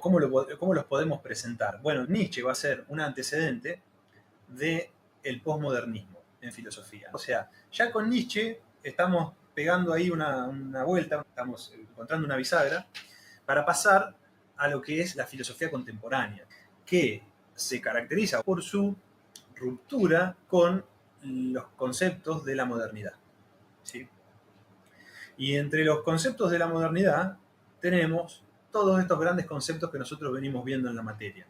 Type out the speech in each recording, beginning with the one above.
¿Cómo los podemos presentar? Bueno, Nietzsche va a ser un antecedente del posmodernismo en filosofía. O sea, ya con Nietzsche estamos pegando ahí una vuelta, estamos encontrando una bisagra para pasar a lo que es la filosofía contemporánea, que se caracteriza por su ruptura con los conceptos de la modernidad. ¿Sí? Y entre los conceptos de la modernidad tenemos todos estos grandes conceptos que nosotros venimos viendo en la materia.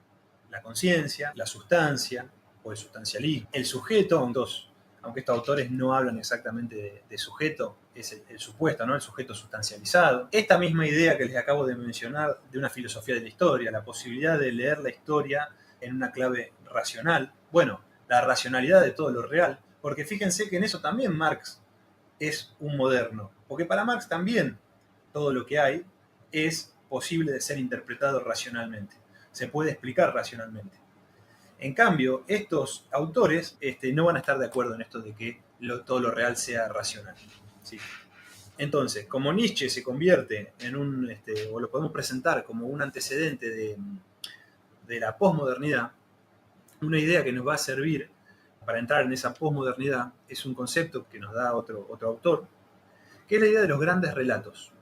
La conciencia, la sustancia o el sustancialismo, el sujeto, aunque estos autores no hablan exactamente de sujeto, es el supuesto, ¿no? El sujeto sustancializado. Esta misma idea que les acabo de mencionar de una filosofía de la historia, la posibilidad de leer la historia en una clave racional. Bueno, la racionalidad de todo lo real, porque fíjense que en eso también Marx es un moderno, porque para Marx también todo lo que hay es posible de ser interpretado racionalmente, se puede explicar racionalmente. En cambio, estos autores no van a estar de acuerdo en esto de que todo lo real sea racional. ¿Sí? Entonces, como Nietzsche se convierte en o lo podemos presentar como un antecedente de la posmodernidad, una idea que nos va a servir para entrar en esa posmodernidad es un concepto que nos da otro autor, que es la idea de los grandes relatos.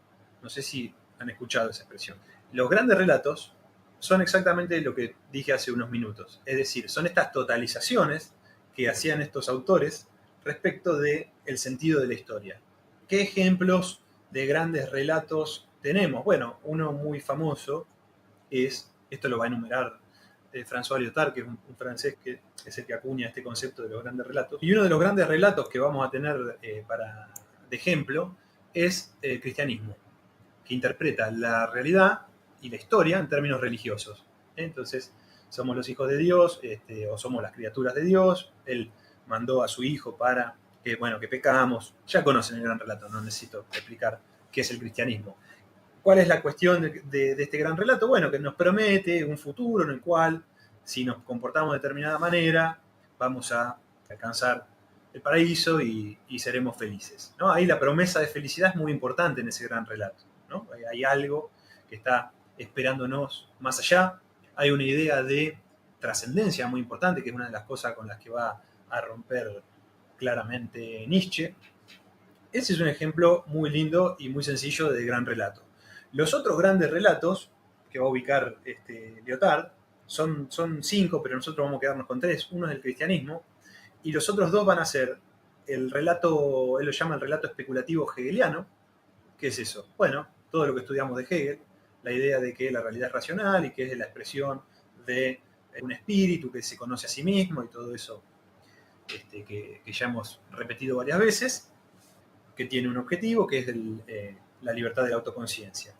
No sé si han escuchado esa expresión. Los grandes relatos son exactamente lo que dije hace unos minutos. Es decir, son estas totalizaciones que hacían estos autores respecto del sentido de la historia. ¿Qué ejemplos de grandes relatos tenemos? Bueno, uno muy famoso es, esto lo va a enumerar François Lyotard, que es un francés que es el que acuña este concepto de los grandes relatos. Y uno de los grandes relatos que vamos a tener de ejemplo es el cristianismo, que interpreta la realidad y la historia en términos religiosos. Entonces, somos los hijos de Dios, o somos las criaturas de Dios. Él mandó a su hijo para que pecamos. Ya conocen el gran relato, no necesito explicar qué es el cristianismo. ¿Cuál es la cuestión de este gran relato? Bueno, que nos promete un futuro en el cual, si nos comportamos de determinada manera, vamos a alcanzar el paraíso y seremos felices, ¿no? Ahí la promesa de felicidad es muy importante en ese gran relato, ¿no? Hay algo que está esperándonos más allá, hay una idea de trascendencia muy importante, que es una de las cosas con las que va a romper claramente Nietzsche. Ese es un ejemplo muy lindo y muy sencillo de gran relato. Los otros grandes relatos que va a ubicar Lyotard son 5, pero nosotros vamos a quedarnos con 3. Uno es el cristianismo y los otros 2 van a ser el relato, él lo llama el relato especulativo hegeliano. ¿Qué es eso? Bueno, todo lo que estudiamos de Hegel, la idea de que la realidad es racional y que es la expresión de un espíritu que se conoce a sí mismo y todo eso que ya hemos repetido varias veces, que tiene un objetivo, que es la libertad de la autoconciencia.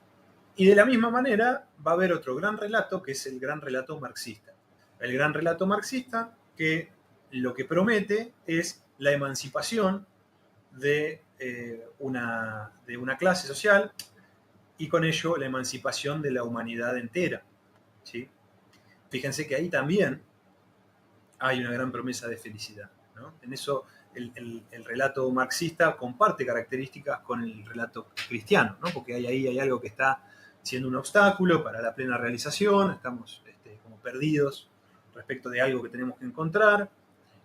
Y de la misma manera va a haber otro gran relato, que es el gran relato marxista. El gran relato marxista que lo que promete es la emancipación de una clase social y con ello la emancipación de la humanidad entera. ¿Sí? Fíjense que ahí también hay una gran promesa de felicidad, ¿no? En eso el relato marxista comparte características con el relato cristiano, ¿no? Porque ahí hay algo que está siendo un obstáculo para la plena realización, estamos como perdidos respecto de algo que tenemos que encontrar,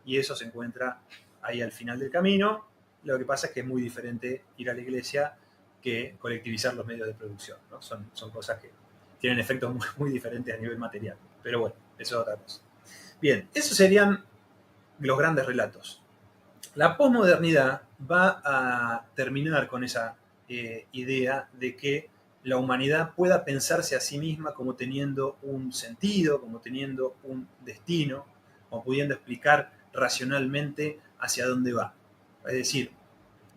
y eso se encuentra ahí al final del camino. Lo que pasa es que es muy diferente ir a la iglesia que colectivizar los medios de producción, ¿no? Son cosas que tienen efectos muy diferentes a nivel material. Pero bueno, eso es otra cosa. Bien, esos serían los grandes relatos. La posmodernidad va a terminar con esa idea de que la humanidad pueda pensarse a sí misma como teniendo un sentido, como teniendo un destino, como pudiendo explicar racionalmente hacia dónde va. Es decir,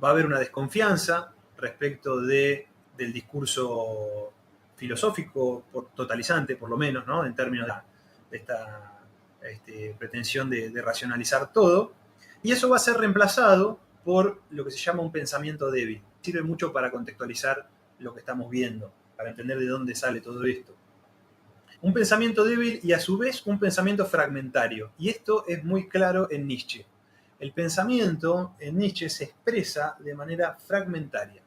va a haber una desconfianza respecto del discurso filosófico totalizante, por lo menos, ¿no? En términos de esta pretensión de racionalizar todo, y eso va a ser reemplazado por lo que se llama un pensamiento débil. Sirve mucho para contextualizar lo que estamos viendo, para entender de dónde sale todo esto. Un pensamiento débil y a su vez un pensamiento fragmentario. Y esto es muy claro en Nietzsche. El pensamiento en Nietzsche se expresa de manera fragmentaria.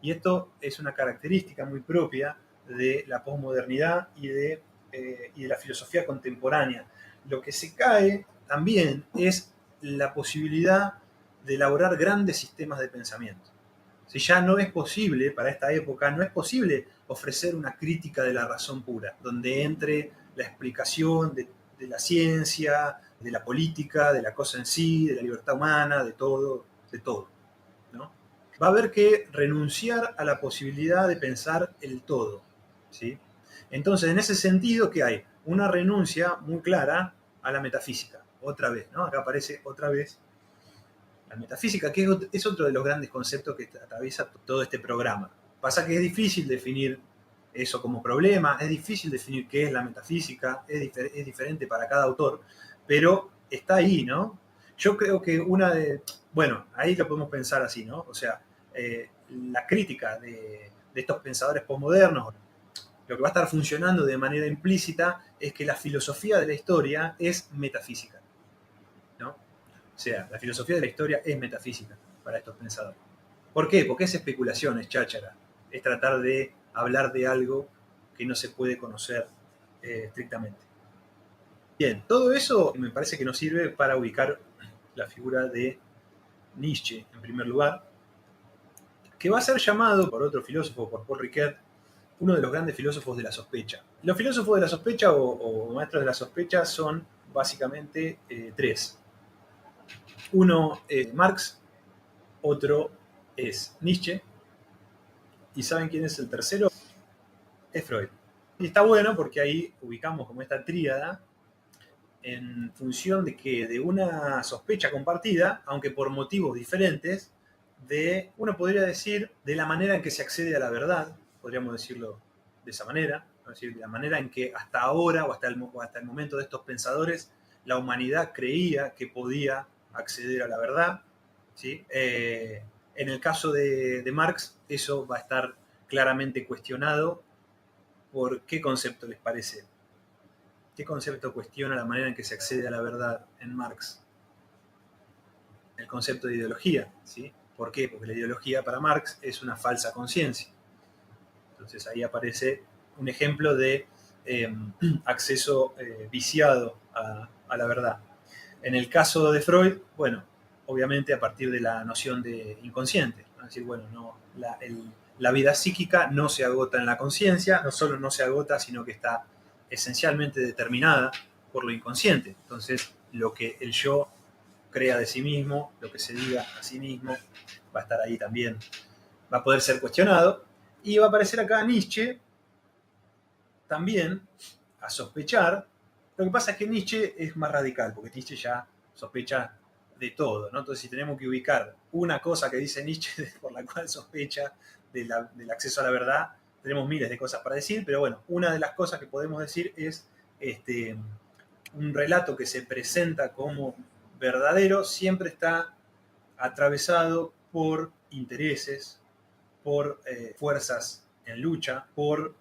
Y esto es una característica muy propia de la posmodernidad y de la filosofía contemporánea. Lo que se cae también es la posibilidad de elaborar grandes sistemas de pensamiento. Si ya no es posible, para esta época, no es posible ofrecer una crítica de la razón pura, donde entre la explicación de la ciencia, de la política, de la cosa en sí, de la libertad humana, de todo, ¿no? Va a haber que renunciar a la posibilidad de pensar el todo, ¿sí? Entonces, en ese sentido, ¿qué hay? Una renuncia muy clara a la metafísica, otra vez, ¿no? Acá aparece otra vez la metafísica, que es otro de los grandes conceptos que atraviesa todo este programa. Pasa que es difícil definir eso como problema, es difícil definir qué es la metafísica, es diferente para cada autor, pero está ahí, ¿no? Yo creo que bueno, ahí lo podemos pensar así, ¿no? O sea, la crítica de estos pensadores posmodernos, lo que va a estar funcionando de manera implícita es que la filosofía de la historia es metafísica, ¿no? O sea, la filosofía de la historia es metafísica para estos pensadores. ¿Por qué? Porque es especulación, es cháchara. Es tratar de hablar de algo que no se puede conocer estrictamente. Bien, todo eso me parece que nos sirve para ubicar la figura de Nietzsche, en primer lugar, que va a ser llamado por otro filósofo, por Paul Ricoeur, uno de los grandes filósofos de la sospecha. Los filósofos de la sospecha o maestros de la sospecha son básicamente tres. Uno es Marx, otro es Nietzsche, y ¿saben quién es el tercero? Es Freud. Y está bueno porque ahí ubicamos como esta tríada en función de que de una sospecha compartida, aunque por motivos diferentes, uno podría decir, de la manera en que se accede a la verdad, podríamos decirlo de esa manera, es decir, de la manera en que hasta ahora o hasta el momento de estos pensadores, la humanidad creía que podía acceder a la verdad, ¿sí? En el caso de Marx, eso va a estar claramente cuestionado. ¿Por qué concepto les parece? ¿Qué concepto cuestiona la manera en que se accede a la verdad en Marx? El concepto de ideología, ¿sí? ¿Por qué? Porque la ideología para Marx es una falsa conciencia. Entonces ahí aparece un ejemplo de acceso viciado a la verdad. En el caso de Freud, bueno, obviamente a partir de la noción de inconsciente, ¿no? Es decir, bueno, no, la vida psíquica no se agota en la conciencia, no solo no se agota, sino que está esencialmente determinada por lo inconsciente. Entonces, lo que el yo crea de sí mismo, lo que se diga a sí mismo, va a estar ahí también, va a poder ser cuestionado. Y va a aparecer acá Nietzsche también a sospechar. Lo que pasa es que Nietzsche es más radical, porque Nietzsche ya sospecha de todo, ¿no? Entonces, si tenemos que ubicar una cosa que dice Nietzsche por la cual sospecha del acceso a la verdad, tenemos miles de cosas para decir, pero bueno, una de las cosas que podemos decir es un relato que se presenta como verdadero siempre está atravesado por intereses, por fuerzas en lucha, por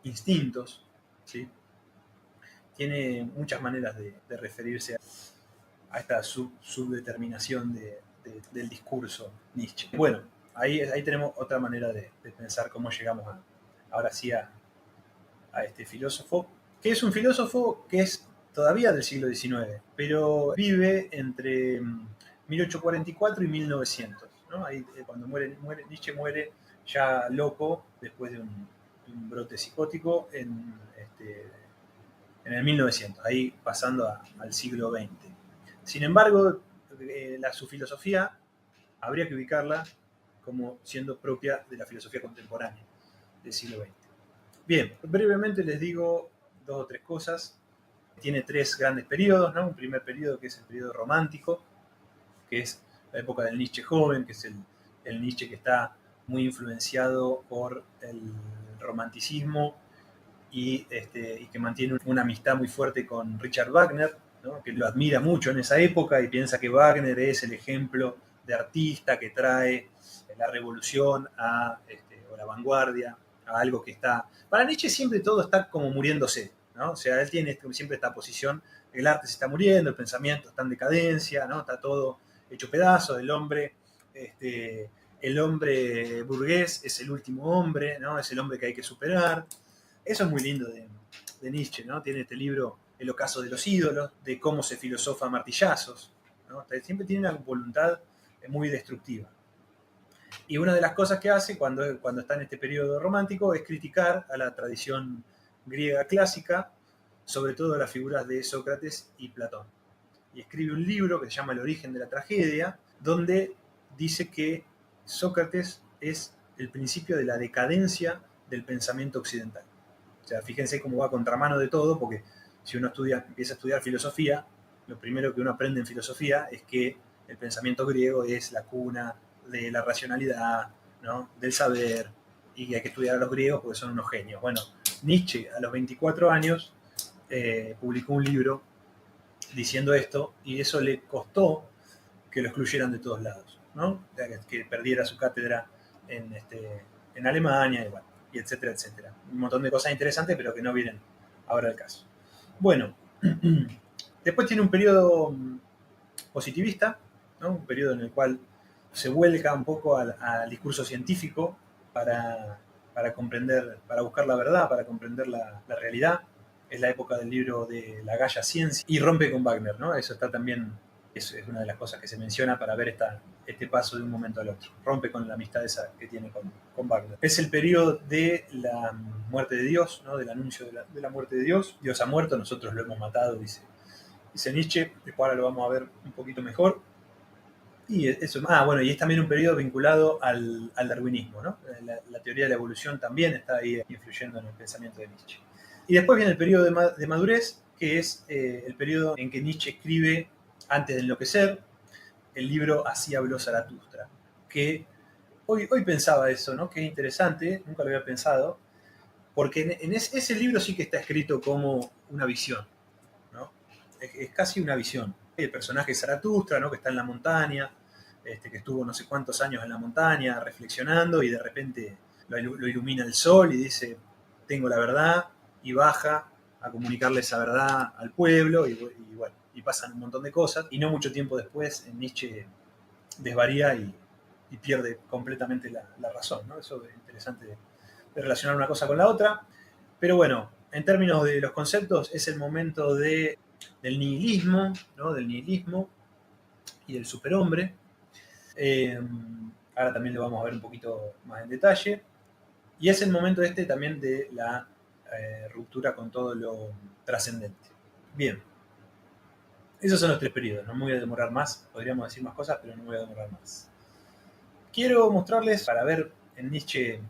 instintos, ¿sí? Tiene muchas maneras de referirse a esta subdeterminación del discurso Nietzsche. Bueno, ahí tenemos otra manera de pensar cómo llegamos ahora sí a este filósofo, que es un filósofo que es todavía del siglo XIX, pero vive entre 1844 y 1900. ¿No? Ahí, cuando Nietzsche muere ya loco, después de un brote psicótico en el 1900, ahí pasando al siglo XX. Sin embargo, su filosofía habría que ubicarla como siendo propia de la filosofía contemporánea del siglo XX. Bien, brevemente les digo dos o tres cosas. Tiene tres grandes periodos, ¿no? Un primer periodo que es el periodo romántico, que es la época del Nietzsche joven, que es el Nietzsche que está muy influenciado por el romanticismo y que mantiene una amistad muy fuerte con Richard Wagner, ¿no? Que lo admira mucho en esa época y piensa que Wagner es el ejemplo de artista que trae la revolución o la vanguardia a algo que está... Para Nietzsche siempre todo está como muriéndose, ¿no? O sea, él tiene siempre esta posición, el arte se está muriendo, el pensamiento está en decadencia, ¿no? Está todo hecho pedazos, el hombre burgués es el último hombre, ¿no? Es el hombre que hay que superar. Eso es muy lindo de Nietzsche, ¿no? Tiene este libro, El ocaso de los ídolos, de cómo se filosofa a martillazos, ¿no? Siempre tiene una voluntad muy destructiva. Y una de las cosas que hace cuando está en este periodo romántico es criticar a la tradición griega clásica, sobre todo las figuras de Sócrates y Platón. Y escribe un libro que se llama El origen de la tragedia, donde dice que Sócrates es el principio de la decadencia del pensamiento occidental. O sea, fíjense cómo va a contramano de todo, porque si uno empieza a estudiar filosofía, lo primero que uno aprende en filosofía es que el pensamiento griego es la cuna de la racionalidad, ¿no? Del saber, y que hay que estudiar a los griegos porque son unos genios. Bueno, Nietzsche a los 24 años publicó un libro diciendo esto, y eso le costó que lo excluyeran de todos lados, ¿no? O sea, que perdiera su cátedra en Alemania, y, bueno, y etcétera, etcétera. Un montón de cosas interesantes, pero que no vienen ahora al caso. Bueno, después tiene un periodo positivista, ¿no? Un periodo en el cual se vuelca un poco al discurso científico para comprender, para buscar la verdad, para comprender la realidad. Es la época del libro de La Gaia Ciencia, y rompe con Wagner, ¿no? Eso está también, es una de las cosas que se menciona para ver este paso de un momento al otro. Rompe con la amistad esa que tiene con Wagner. Es el periodo de la muerte de Dios, ¿no? Del anuncio de la muerte de Dios. Dios ha muerto, nosotros lo hemos matado, dice Nietzsche. Después ahora lo vamos a ver un poquito mejor. Y eso, bueno, y es también un periodo vinculado al darwinismo, ¿no? La teoría de la evolución también está ahí influyendo en el pensamiento de Nietzsche. Y después viene el periodo de madurez, que es el periodo en que Nietzsche escribe, antes de enloquecer, el libro Así habló Zaratustra, que hoy pensaba eso, ¿no? Que es interesante, nunca lo había pensado, porque en ese libro sí que está escrito como una visión, ¿no? Es casi una visión. El personaje Zaratustra, ¿no? Que está en la montaña, que estuvo no sé cuántos años en la montaña reflexionando, y de repente lo ilumina el sol y dice, tengo la verdad, y baja a comunicarle esa verdad al pueblo, y bueno, y pasan un montón de cosas, y no mucho tiempo después Nietzsche desvaría y pierde completamente la razón, ¿no? Eso es interesante de relacionar una cosa con la otra. Pero bueno, en términos de los conceptos, es el momento del nihilismo, ¿no? Del nihilismo y del superhombre. Ahora también lo vamos a ver un poquito más en detalle. Y es el momento también de la ruptura con todo lo trascendente. Bien, esos son los tres periodos. No me voy a demorar más. Podríamos decir más cosas, pero no me voy a demorar más. Quiero mostrarles, para ver en Nietzsche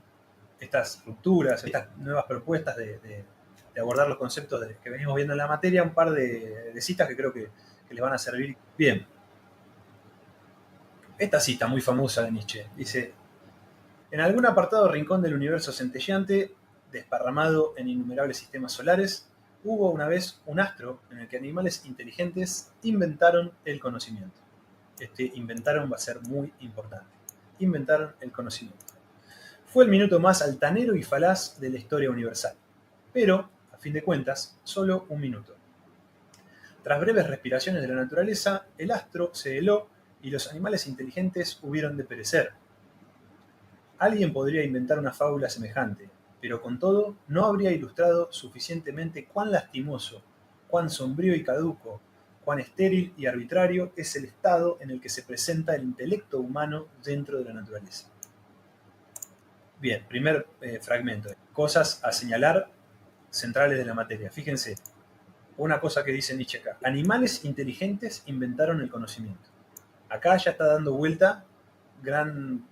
estas rupturas, estas nuevas propuestas de abordar los conceptos que venimos viendo en la materia, un par de citas que creo que les van a servir. Bien. Esta cita muy famosa de Nietzsche dice: en algún apartado rincón del universo centelleante, desparramado en innumerables sistemas solares, hubo una vez un astro en el que animales inteligentes inventaron el conocimiento. Inventaron va a ser muy importante. Inventaron el conocimiento. Fue el minuto más altanero y falaz de la historia universal. Pero, a fin de cuentas, solo un minuto. Tras breves respiraciones de la naturaleza, el astro se heló y los animales inteligentes hubieron de perecer. Alguien podría inventar una fábula semejante, pero con todo no habría ilustrado suficientemente cuán lastimoso, cuán sombrío y caduco, cuán estéril y arbitrario es el estado en el que se presenta el intelecto humano dentro de la naturaleza. Bien, primer fragmento. Cosas a señalar centrales de la materia. Fíjense, una cosa que dice Nietzsche acá. Animales inteligentes inventaron el conocimiento. Acá ya está dando vuelta gran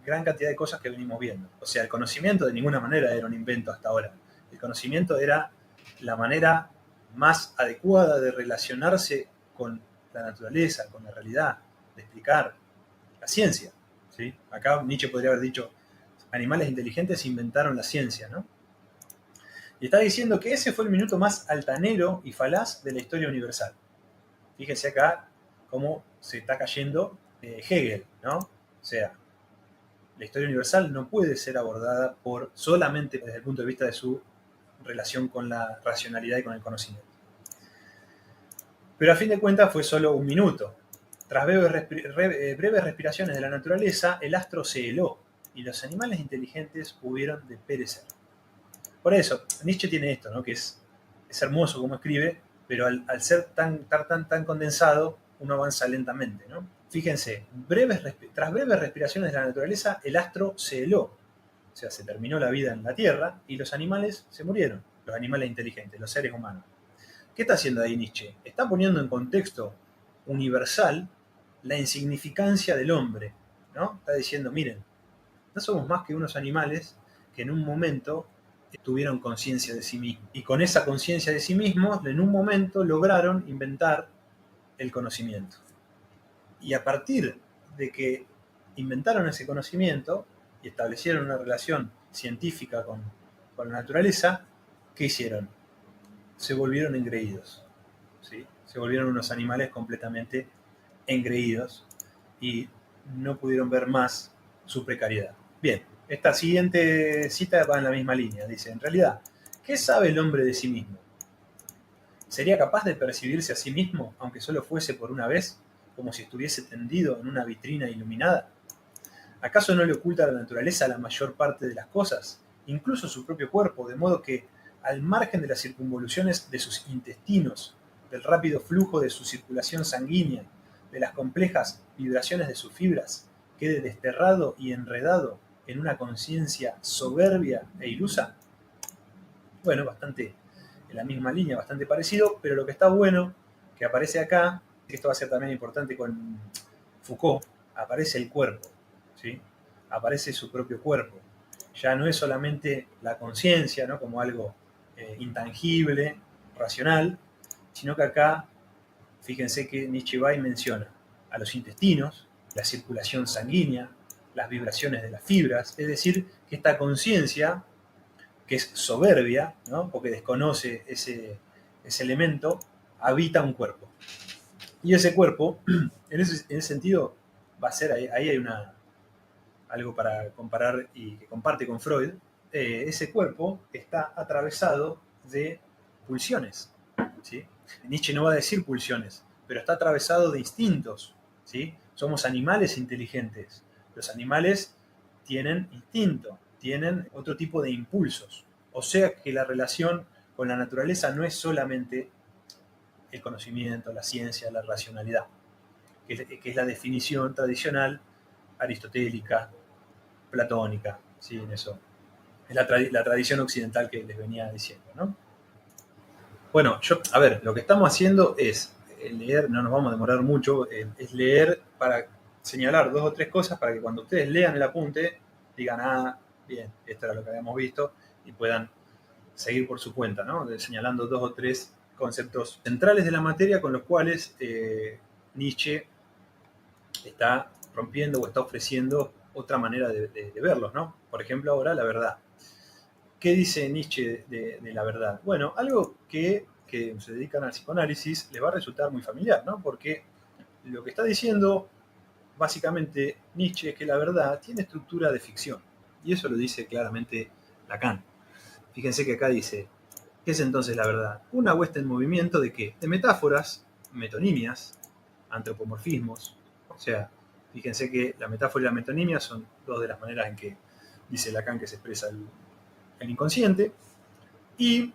cantidad de cosas que venimos viendo. O sea, el conocimiento de ninguna manera era un invento hasta ahora. El conocimiento era la manera más adecuada de relacionarse con la naturaleza, con la realidad, de explicar la ciencia, ¿sí? Acá Nietzsche podría haber dicho, animales inteligentes inventaron la ciencia, ¿no? Y está diciendo que ese fue el minuto más altanero y falaz de la historia universal. Fíjense acá cómo se está cayendo Hegel, ¿no? O sea, la historia universal no puede ser abordada solamente desde el punto de vista de su relación con la racionalidad y con el conocimiento. Pero a fin de cuentas fue solo un minuto. Tras breves respiraciones de la naturaleza, el astro se heló y los animales inteligentes hubieron de perecer. Por eso, Nietzsche tiene esto, ¿no? Que es hermoso como escribe, pero al ser tan condensado, uno avanza lentamente, ¿no? Fíjense, tras breves respiraciones de la naturaleza, el astro se heló. O sea, se terminó la vida en la Tierra y los animales se murieron. Los animales inteligentes, los seres humanos. ¿Qué está haciendo ahí Nietzsche? Está poniendo en contexto universal la insignificancia del hombre, ¿no? Está diciendo, miren, no somos más que unos animales que en un momento tuvieron conciencia de sí mismos. Y con esa conciencia de sí mismos, en un momento lograron inventar el conocimiento. Y a partir de que inventaron ese conocimiento y establecieron una relación científica con la naturaleza, ¿qué hicieron? Se volvieron engreídos, ¿sí? Se volvieron unos animales completamente engreídos y no pudieron ver más su precariedad. Bien, esta siguiente cita va en la misma línea. Dice, en realidad, ¿qué sabe el hombre de sí mismo? ¿Sería capaz de percibirse a sí mismo, aunque solo fuese por una vez, como si estuviese tendido en una vitrina iluminada? ¿Acaso no le oculta a la naturaleza la mayor parte de las cosas, incluso su propio cuerpo, de modo que, al margen de las circunvoluciones de sus intestinos, del rápido flujo de su circulación sanguínea, de las complejas vibraciones de sus fibras, quede desterrado y enredado en una conciencia soberbia e ilusa? Bueno, bastante en la misma línea, bastante parecido, pero lo que está bueno que aparece acá, que esto va a ser también importante con Foucault, aparece el cuerpo, ¿sí? Aparece su propio cuerpo. Ya no es solamente la conciencia, ¿no? Como algo intangible, racional, sino que acá, fíjense que Nietzsche va y menciona a los intestinos, la circulación sanguínea, las vibraciones de las fibras, es decir, que esta conciencia, que es soberbia, ¿no? Porque desconoce ese elemento, habita un cuerpo. Y ese cuerpo, en ese sentido, va a ser, ahí hay algo para comparar y que comparte con Freud, ese cuerpo está atravesado de pulsiones, ¿sí? Nietzsche no va a decir pulsiones, pero está atravesado de instintos, ¿sí? Somos animales inteligentes. Los animales tienen instinto, tienen otro tipo de impulsos. O sea que la relación con la naturaleza no es solamente el conocimiento, la ciencia, la racionalidad, que es la definición tradicional aristotélica, platónica, ¿sí? En eso. Es la tradición occidental que les venía diciendo, ¿no? Bueno, a ver, lo que estamos haciendo es leer, no nos vamos a demorar mucho, es leer para señalar 2 o 3 cosas para que cuando ustedes lean el apunte digan, ah, bien, esto era lo que habíamos visto, y puedan seguir por su cuenta, ¿no? Señalando 2 o 3 conceptos centrales de la materia con los cuales Nietzsche está rompiendo o está ofreciendo otra manera de verlos, ¿no? Por ejemplo, ahora la verdad. ¿Qué dice Nietzsche de la verdad? Bueno, algo que se dedican al psicoanálisis les va a resultar muy familiar, ¿no? Porque lo que está diciendo básicamente Nietzsche es que la verdad tiene estructura de ficción. Y eso lo dice claramente Lacan. Fíjense que acá dice, ¿qué es entonces la verdad? Una hueste en movimiento de ¿qué? De metáforas, metonimias, antropomorfismos. O sea, fíjense que la metáfora y la metonimia son 2 de las maneras en que dice Lacan que se expresa el inconsciente. Y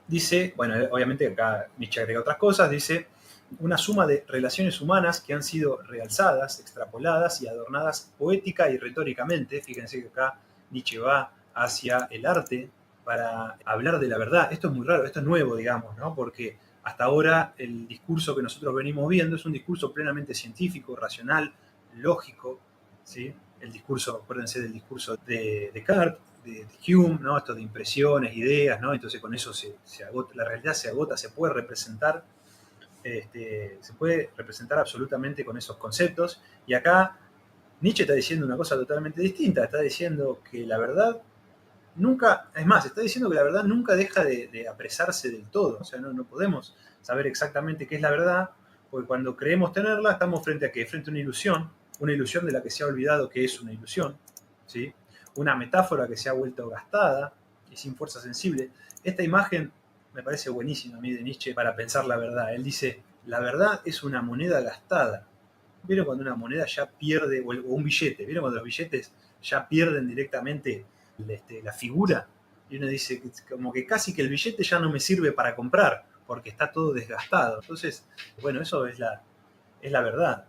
dice, bueno, obviamente acá Nietzsche agrega otras cosas, dice una suma de relaciones humanas que han sido realzadas, extrapoladas y adornadas poética y retóricamente. Fíjense que acá Nietzsche va hacia el arte para hablar de la verdad. Esto es muy raro, esto es nuevo, digamos, ¿no? Porque hasta ahora el discurso que nosotros venimos viendo es un discurso plenamente científico, racional, lógico, ¿sí? El discurso, acuérdense del discurso de Descartes, de Hume, ¿no? Esto de impresiones, ideas, ¿no? Entonces con eso se agota, la realidad se agota, se puede representar absolutamente con esos conceptos. Y acá Nietzsche está diciendo una cosa totalmente distinta, está diciendo que la verdad nunca, es más, está diciendo que la verdad nunca deja de apresarse del todo, o sea, no podemos saber exactamente qué es la verdad, porque cuando creemos tenerla estamos frente a qué, frente a una ilusión de la que se ha olvidado que es una ilusión, ¿sí? Una metáfora que se ha vuelto gastada y sin fuerza sensible. Esta imagen me parece buenísima a mí de Nietzsche para pensar la verdad. Él dice, la verdad es una moneda gastada. ¿Vieron cuando una moneda ya pierde, o un billete, ¿vieron cuando los billetes ya pierden directamente la figura? Y uno dice, como que casi que el billete ya no me sirve para comprar, porque está todo desgastado. Entonces, bueno, eso es la verdad.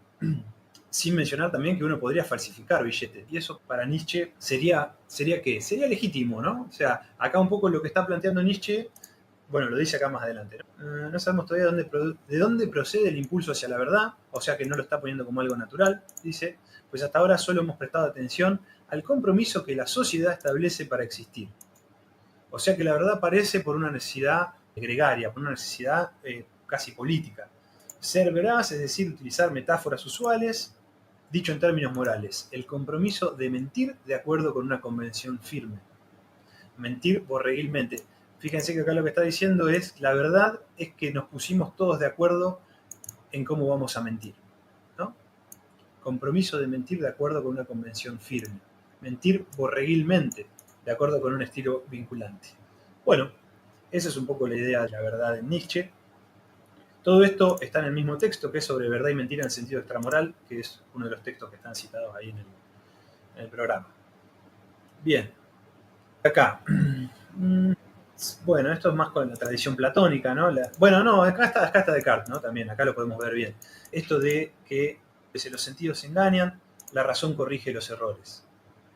Sin mencionar también que uno podría falsificar billetes. Y eso para Nietzsche sería ¿qué? Sería legítimo, ¿no? O sea, acá un poco lo que está planteando Nietzsche, bueno, lo dice acá más adelante, ¿no? No sabemos todavía de dónde procede el impulso hacia la verdad, o sea que no lo está poniendo como algo natural, dice, pues hasta ahora solo hemos prestado atención al compromiso que la sociedad establece para existir. O sea que la verdad aparece por una necesidad gregaria, por una necesidad casi política. Ser veraz, es decir, utilizar metáforas usuales, dicho en términos morales, el compromiso de mentir de acuerdo con una convención firme. Mentir borreguilmente. Fíjense que acá lo que está diciendo es, la verdad es que nos pusimos todos de acuerdo en cómo vamos a mentir, ¿no? Compromiso de mentir de acuerdo con una convención firme. Mentir borreguilmente, de acuerdo con un estilo vinculante. Bueno, esa es un poco la idea de la verdad en Nietzsche. Todo esto está en el mismo texto, que es sobre verdad y mentira en sentido extramoral, que es uno de los textos que están citados ahí en el programa. Bien, acá. Bueno, esto es más con la tradición platónica, ¿no? Bueno, no, acá está Descartes, ¿no? También, acá lo podemos ver bien. Esto de que si los sentidos se engañan, la razón corrige los errores.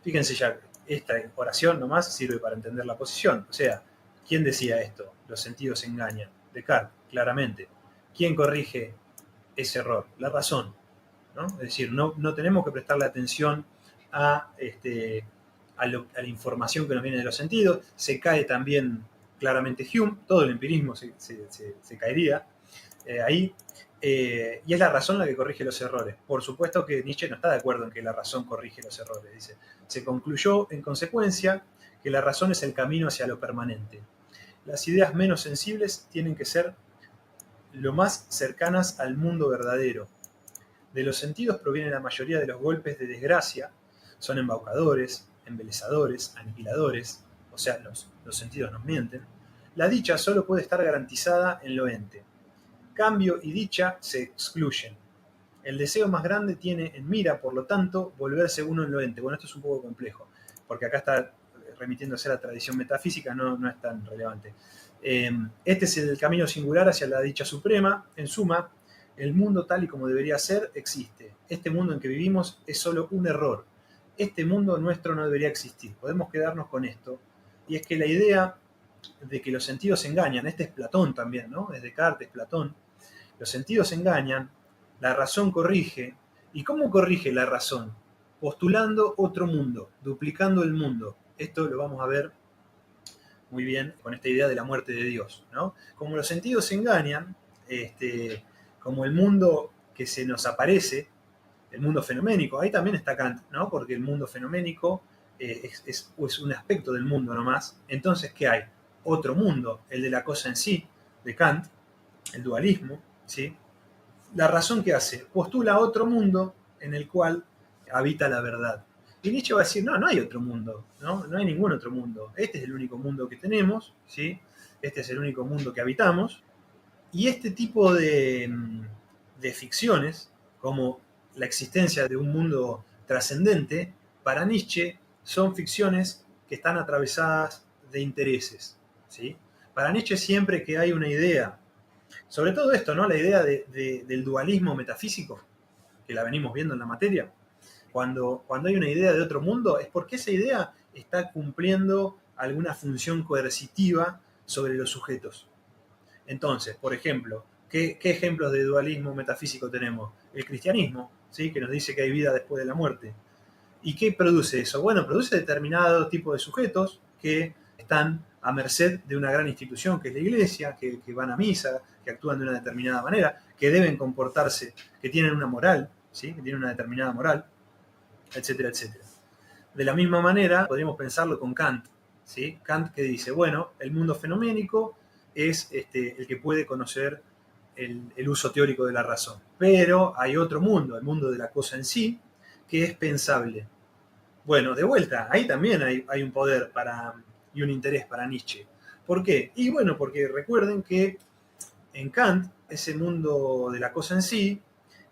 Fíjense ya, esta oración nomás sirve para entender la posición. O sea, ¿quién decía esto? Los sentidos se engañan. Descartes, claramente. ¿Quién corrige ese error? La razón, ¿no? Es decir, no tenemos que prestarle atención a, a la información que nos viene de los sentidos. Se cae también claramente Hume, todo el empirismo se caería ahí. Y es la razón la que corrige los errores. Por supuesto que Nietzsche no está de acuerdo en que la razón corrige los errores. Dice, se concluyó en consecuencia que la razón es el camino hacia lo permanente. Las ideas menos sensibles tienen que ser lo más cercanas al mundo verdadero. De los sentidos proviene la mayoría de los golpes de desgracia. Son embaucadores, embelezadores, aniquiladores. O sea, los sentidos nos mienten. La dicha solo puede estar garantizada en lo ente. Cambio y dicha se excluyen. El deseo más grande tiene en mira, por lo tanto, volverse uno en lo ente. Bueno, esto es un poco complejo, porque acá está remitiéndose a la tradición metafísica, no es tan relevante. Este es el camino singular hacia la dicha suprema. En suma, el mundo tal y como debería ser existe. Este mundo en que vivimos es solo un error. Este mundo nuestro no debería existir. Podemos quedarnos con esto. Y es que la idea de que los sentidos engañan, este es Platón también, ¿no? Es Descartes, Platón. Los sentidos engañan, la razón corrige. ¿Y cómo corrige la razón? Postulando otro mundo, duplicando el mundo. Esto lo vamos a ver muy bien con esta idea de la muerte de Dios, ¿no? Como los sentidos engañan, como el mundo que se nos aparece, el mundo fenoménico, ahí también está Kant, ¿no? Porque el mundo fenoménico es un aspecto del mundo nomás. Entonces, ¿qué hay? Otro mundo, el de la cosa en sí, de Kant, el dualismo, ¿sí? La razón que hace, postula otro mundo en el cual habita la verdad. Y Nietzsche va a decir, no hay otro mundo, no hay ningún otro mundo. Este es el único mundo que tenemos, ¿sí? Este es el único mundo que habitamos. Y este tipo de ficciones, como la existencia de un mundo trascendente, para Nietzsche son ficciones que están atravesadas de intereses, ¿sí? Para Nietzsche siempre que hay una idea, sobre todo esto, ¿no? La idea del dualismo metafísico, que la venimos viendo en la materia, cuando hay una idea de otro mundo, es porque esa idea está cumpliendo alguna función coercitiva sobre los sujetos. Entonces, por ejemplo, ¿qué ejemplos de dualismo metafísico tenemos? El cristianismo, ¿sí? Que nos dice que hay vida después de la muerte. ¿Y qué produce eso? Bueno, produce determinado tipo de sujetos que están a merced de una gran institución que es la iglesia, que van a misa, que actúan de una determinada manera, que deben comportarse, que tienen una moral, ¿sí? Que tienen una determinada moral, etcétera, etcétera. De la misma manera, podríamos pensarlo con Kant, ¿sí? Kant que dice, bueno, el mundo fenoménico es el que puede conocer el uso teórico de la razón. Pero hay otro mundo, el mundo de la cosa en sí, que es pensable. Bueno, de vuelta, ahí también hay un poder y un interés para Nietzsche. ¿Por qué? Y bueno, porque recuerden que en Kant, ese mundo de la cosa en sí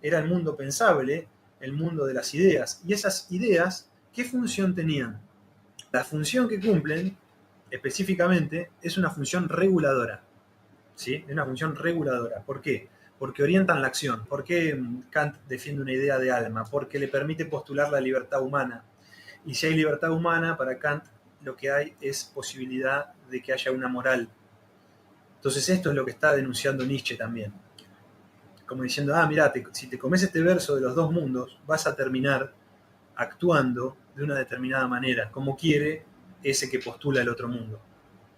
era el mundo pensable, el mundo de las ideas. Y esas ideas, ¿qué función tenían? La función que cumplen específicamente es una función reguladora. ¿Sí? Es una función reguladora. ¿Por qué? Porque orientan la acción. ¿Por qué Kant defiende una idea de alma? Porque le permite postular la libertad humana. Y si hay libertad humana, para Kant lo que hay es posibilidad de que haya una moral. Entonces esto es lo que está denunciando Nietzsche también. Como diciendo, mirá, si te comes este verso de los dos mundos, vas a terminar actuando de una determinada manera, como quiere ese que postula el otro mundo.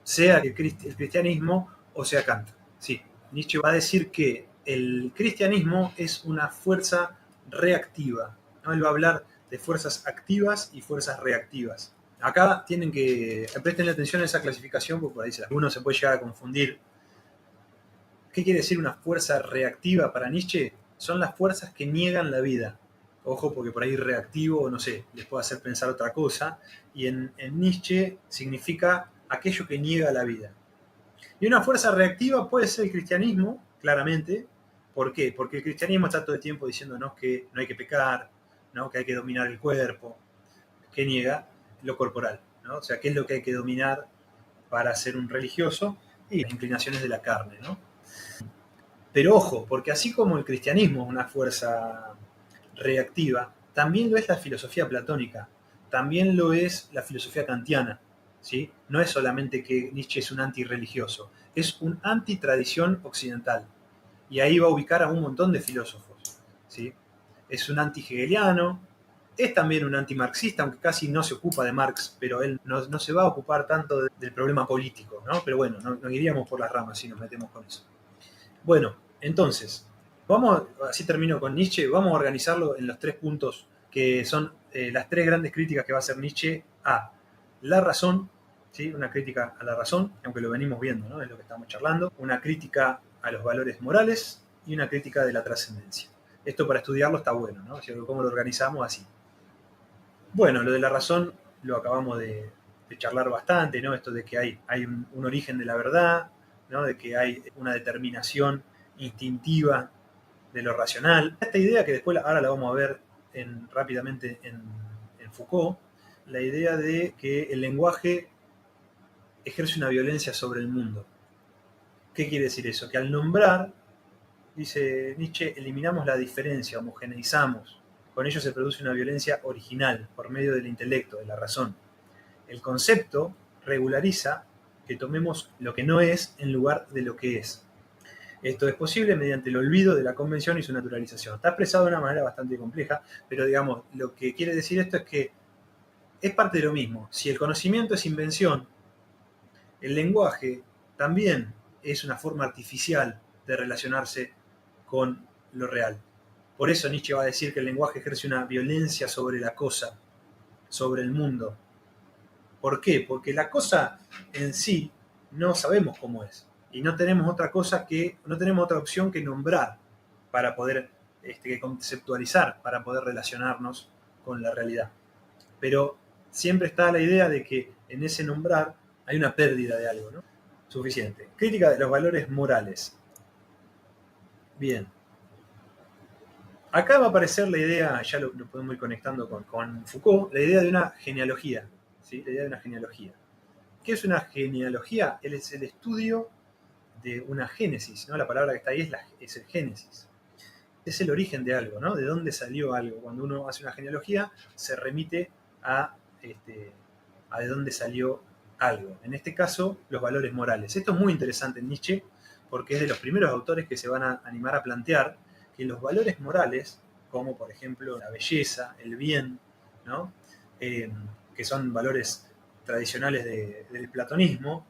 Sea el cristianismo o sea Kant. Sí, Nietzsche va a decir que el cristianismo es una fuerza reactiva, ¿no? Él va a hablar de fuerzas activas y fuerzas reactivas. Acá tienen que presten atención a esa clasificación porque por ahí uno se puede llegar a confundir. ¿Qué quiere decir una fuerza reactiva para Nietzsche? Son las fuerzas que niegan la vida. Ojo, porque por ahí reactivo, no sé, les puede hacer pensar otra cosa. Y en Nietzsche significa aquello que niega la vida. Y una fuerza reactiva puede ser el cristianismo, claramente. ¿Por qué? Porque el cristianismo está todo el tiempo diciéndonos que no hay que pecar, ¿no? Que hay que dominar el cuerpo, que niega lo corporal, ¿no? O sea, ¿qué es lo que hay que dominar para ser un religioso? Y las inclinaciones de la carne, ¿no? Pero ojo, porque así como el cristianismo es una fuerza reactiva, también lo es la filosofía platónica, también lo es la filosofía kantiana, ¿sí? No es solamente que Nietzsche es un antirreligioso, es un antitradición occidental. Y ahí va a ubicar a un montón de filósofos, ¿sí? Es un anti-hegeliano, es también un antimarxista, aunque casi no se ocupa de Marx, pero él no se va a ocupar tanto del problema político, ¿no? Pero bueno, no iríamos por las ramas si nos metemos con eso. Bueno, entonces, así termino con Nietzsche, vamos a organizarlo en los tres puntos que son las tres grandes críticas que va a hacer Nietzsche a la razón, ¿sí? Una crítica a la razón, aunque lo venimos viendo, ¿no? Es lo que estamos charlando, una crítica a los valores morales y una crítica de la trascendencia. Esto para estudiarlo está bueno, ¿no? O sea, ¿cómo lo organizamos así? Bueno, lo de la razón lo acabamos de charlar bastante, ¿no? Esto de que hay un origen de la verdad, ¿no? De que hay una determinación instintiva de lo racional. Esta idea que después ahora la vamos a ver rápidamente en Foucault, la idea de que el lenguaje ejerce una violencia sobre el mundo. ¿Qué quiere decir eso? Que al nombrar, dice Nietzsche, eliminamos la diferencia, homogeneizamos. Con ello se produce una violencia original por medio del intelecto, de la razón. El concepto regulariza que tomemos lo que no es en lugar de lo que es. Esto es posible mediante el olvido de la convención y su naturalización. Está expresado de una manera bastante compleja, pero digamos, lo que quiere decir esto es que es parte de lo mismo. Si el conocimiento es invención, el lenguaje también es una forma artificial de relacionarse con lo real. Por eso Nietzsche va a decir que el lenguaje ejerce una violencia sobre la cosa, sobre el mundo. ¿Por qué? Porque la cosa en sí no sabemos cómo es. Y no tenemos no tenemos otra opción que nombrar para poder conceptualizar, para poder relacionarnos con la realidad. Pero siempre está la idea de que en ese nombrar hay una pérdida de algo, ¿no? Suficiente. Crítica de los valores morales. Bien. Acá va a aparecer la idea, ya lo podemos ir conectando con Foucault, la idea de una genealogía. ¿Sí? La idea de una genealogía. ¿Qué es una genealogía? Es el estudio de una génesis, ¿no? La palabra que está ahí es el génesis. Es el origen de algo, ¿no? De dónde salió algo. Cuando uno hace una genealogía, se remite a de dónde salió algo. En este caso, los valores morales. Esto es muy interesante en Nietzsche, porque es de los primeros autores que se van a animar a plantear que los valores morales, como por ejemplo la belleza, el bien, ¿no? Que son valores tradicionales del platonismo,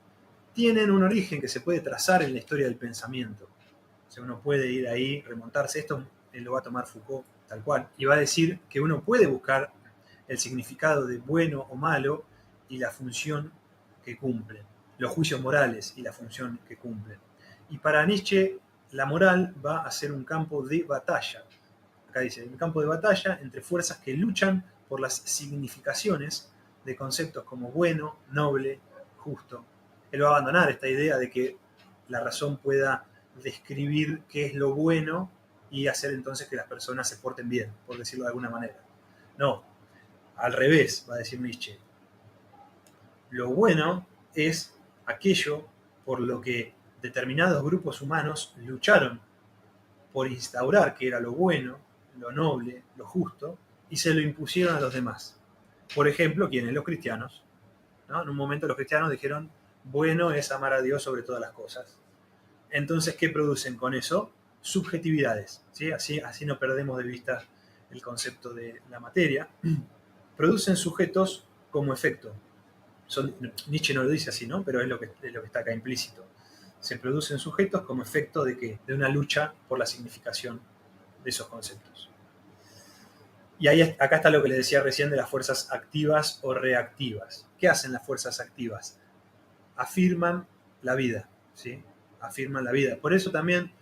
tienen un origen que se puede trazar en la historia del pensamiento. O sea, uno puede ir ahí, remontarse. Esto lo va a tomar Foucault tal cual. Y va a decir que uno puede buscar el significado de bueno o malo y la función que cumplen. Los juicios morales y la función que cumplen. Y para Nietzsche, la moral va a ser un campo de batalla. Acá dice, un campo de batalla entre fuerzas que luchan por las significaciones de conceptos como bueno, noble, justo. Él va a abandonar esta idea de que la razón pueda describir qué es lo bueno y hacer entonces que las personas se porten bien, por decirlo de alguna manera. No, al revés, va a decir Nietzsche. Lo bueno es aquello por lo que determinados grupos humanos lucharon por instaurar, que era lo bueno, lo noble, lo justo, y se lo impusieron a los demás. Por ejemplo, ¿quiénes? Los cristianos, ¿no? En un momento los cristianos dijeron, bueno es amar a Dios sobre todas las cosas. Entonces, ¿qué producen con eso? Subjetividades, ¿sí? Así no perdemos de vista el concepto de la materia. Producen sujetos como efecto. Nietzsche no lo dice así, ¿no? Pero es lo que está acá implícito. Se producen sujetos como efecto de ¿qué? De una lucha por la significación de esos conceptos. Y acá está lo que les decía recién de las fuerzas activas o reactivas. ¿Qué hacen las fuerzas activas? Afirman la vida, ¿sí? Afirman la vida. Por eso también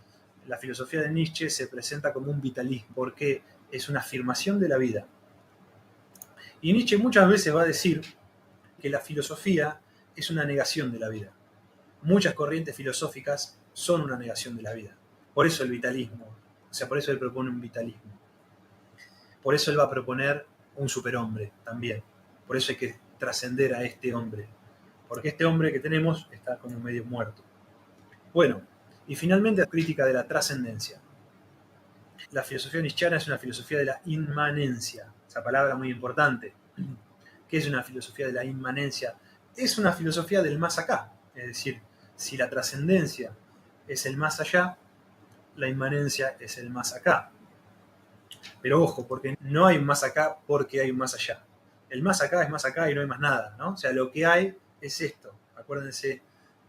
la filosofía de Nietzsche se presenta como un vitalismo, porque es una afirmación de la vida. Y Nietzsche muchas veces va a decir que la filosofía es una negación de la vida. Muchas corrientes filosóficas son una negación de la vida. Por eso el vitalismo, o sea, por eso él propone un vitalismo. Por eso él va a proponer un superhombre también. Por eso hay que trascender a este hombre. Porque este hombre que tenemos está como medio muerto. Bueno, y finalmente la crítica de la trascendencia. La filosofía nietzscheana es una filosofía de la inmanencia. Esa palabra muy importante. ¿Qué es una filosofía de la inmanencia? Es una filosofía del más acá. Es decir, si la trascendencia es el más allá, la inmanencia es el más acá. Pero ojo, porque no hay un más acá porque hay un más allá. El más acá es más acá y no hay más nada, ¿no? O sea, lo que hay es esto. Acuérdense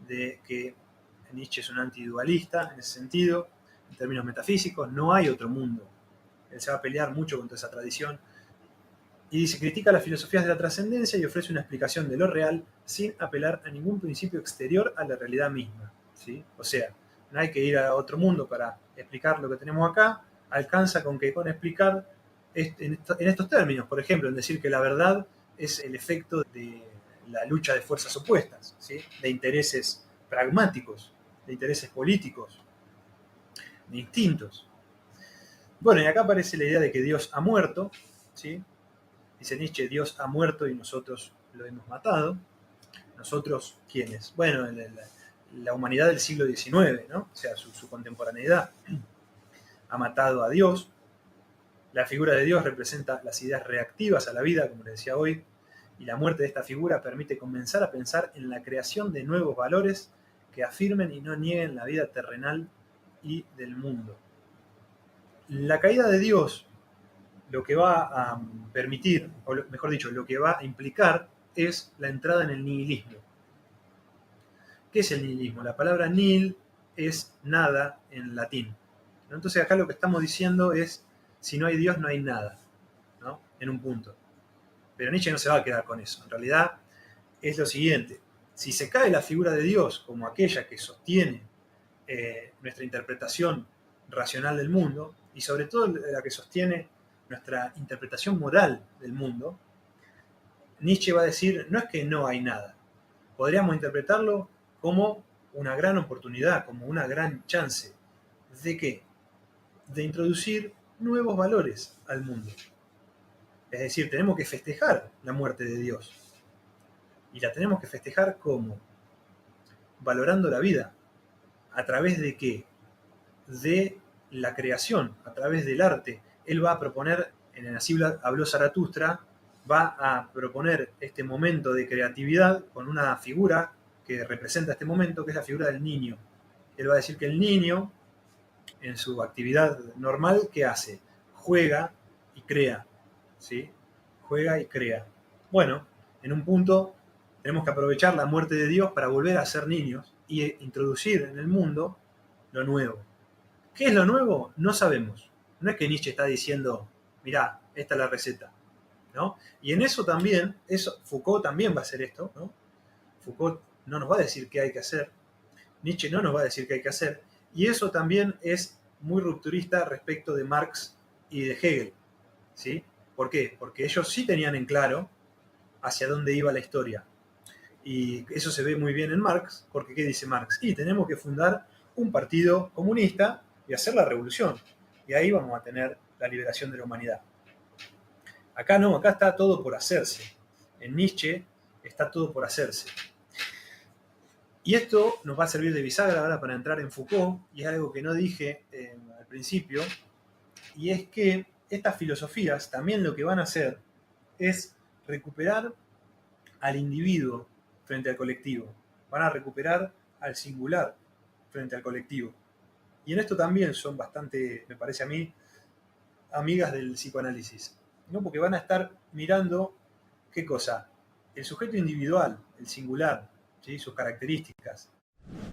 de que Nietzsche es un antidualista en ese sentido, en términos metafísicos, no hay otro mundo. Él se va a pelear mucho contra esa tradición. Y dice, critica las filosofías de la trascendencia y ofrece una explicación de lo real sin apelar a ningún principio exterior a la realidad misma, ¿sí? O sea, no hay que ir a otro mundo para explicar lo que tenemos acá, alcanza con explicar en estos términos, por ejemplo, en decir que la verdad es el efecto de la lucha de fuerzas opuestas, ¿sí? De intereses pragmáticos, de intereses políticos, de instintos. Bueno, y acá aparece la idea de que Dios ha muerto, ¿sí? Dice Nietzsche, Dios ha muerto y nosotros lo hemos matado. ¿Nosotros quiénes? Bueno, la humanidad del siglo XIX, ¿no? O sea, su contemporaneidad ha matado a Dios. La figura de Dios representa las ideas reactivas a la vida, como les decía hoy, y la muerte de esta figura permite comenzar a pensar en la creación de nuevos valores que afirmen y no nieguen la vida terrenal y del mundo. La caída de Dios lo que va a permitir, o mejor dicho, lo que va a implicar es la entrada en el nihilismo. ¿Qué es el nihilismo? La palabra nihil es nada en latín. Entonces acá lo que estamos diciendo es, si no hay Dios no hay nada, ¿no? En un punto. Pero Nietzsche no se va a quedar con eso. En realidad es lo siguiente, si se cae la figura de Dios como aquella que sostiene nuestra interpretación racional del mundo, y sobre todo la que sostiene nuestra interpretación moral del mundo, Nietzsche va a decir, no es que no hay nada, podríamos interpretarlo como una gran oportunidad, como una gran chance. ¿De qué? De introducir nuevos valores al mundo. Es decir, tenemos que festejar la muerte de Dios. Y la tenemos que festejar como valorando la vida. ¿A través de qué? De la creación, a través del arte. Él va a proponer, en el Así habló Zaratustra, va a proponer este momento de creatividad con una figura que representa este momento, que es la figura del niño. Él va a decir que el niño, en su actividad normal, ¿qué hace? Juega y crea, ¿sí? Juega y crea. Bueno, en un punto tenemos que aprovechar la muerte de Dios para volver a ser niños y introducir en el mundo lo nuevo. ¿Qué es lo nuevo? No sabemos. No es que Nietzsche está diciendo, mirá, esta es la receta, ¿no? Y en eso también, Foucault también va a hacer esto, ¿no? Foucault no nos va a decir qué hay que hacer, Nietzsche no nos va a decir qué hay que hacer, y eso también es muy rupturista respecto de Marx y de Hegel, ¿sí? ¿Por qué? Porque ellos sí tenían en claro hacia dónde iba la historia. Y eso se ve muy bien en Marx, porque ¿qué dice Marx? Y tenemos que fundar un partido comunista y hacer la revolución. Y ahí vamos a tener la liberación de la humanidad. Acá no, acá está todo por hacerse. En Nietzsche está todo por hacerse. Y esto nos va a servir de bisagra ahora para entrar en Foucault, y es algo que no dije al principio, y es que estas filosofías también lo que van a hacer es recuperar al individuo frente al colectivo, van a recuperar al singular frente al colectivo. Y en esto también son bastante, me parece a mí, amigas del psicoanálisis, ¿no? Porque van a estar mirando qué cosa, el sujeto individual, el singular, ¿sí? Sus características,